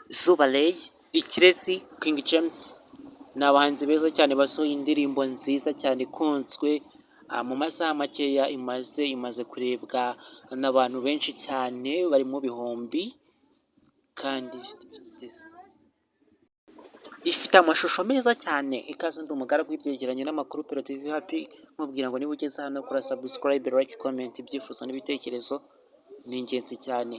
Zuba Ray, Ikirezi, King James ni abahanzi beza cyane basohoye indirimbo nziza cyane ikunzwe mu masaha makeya imaze kurebwa n'abantu benshi cyane bari mu bihumbi kandi ifite amashusho meza cyane. Ikaze ndi umugaragu w'ibyegeranyo n'amakuru Pero TV Happy mubwira ngo niba ugeze hano kora subscribe, like, comment, ibyifuzo n'ibitekerezo ni ingenzi cyane,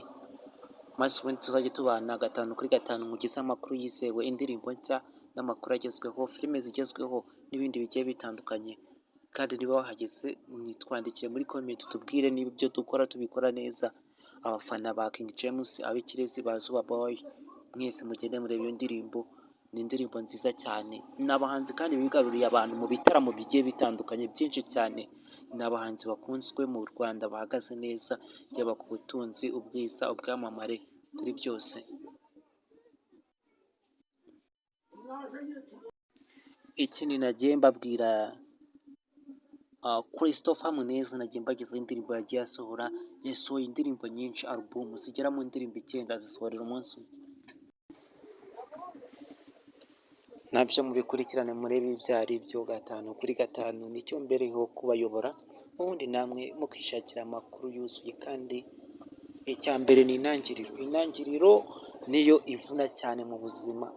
maze ubundi tuzajya tubana 5 kuri 5 mugize amakuru yizewe, indirimbo nshya n'amakuru agezweho, filime zigezweho n'ibindi bigiye bitandukanye. Kandi niba wahageze mwitwandikire muri comment tubwire niba ibyo dukora tubikora neza. Abafana ba King James, ab'Ikirezi, ba Zuba Boy, mwese mugende mureba iyo ndirimbo. Ni indirimbo nziza cyane. Ni abahanzi kandi bigaruriye abantu mu bitaramo bigiye bitandukanye byinshi cyane. Ni abahanzi bakunzwe mu Rwanda bahagaze neza, yaba ku butunzi, ubwiza, ubwamamare, kuri byose. Iki ni nagiye mbabwira Christopher Muneza, nagiye mbagezaho indirimbo yagiye asohora. Yasohoye indirimbo nyinshi, album zigera mu ndirimbo 9 zisohorera umunsi umwe. Nabyo mubikurikirane murebe ibyo ari byo 5 kuri 5 nicyo mbereho kubayobora, ubundi namwe mukishakira amakuru yuzuye. Kandi icya mbere ni intangiriro niyo ivuna cyane mu buzima.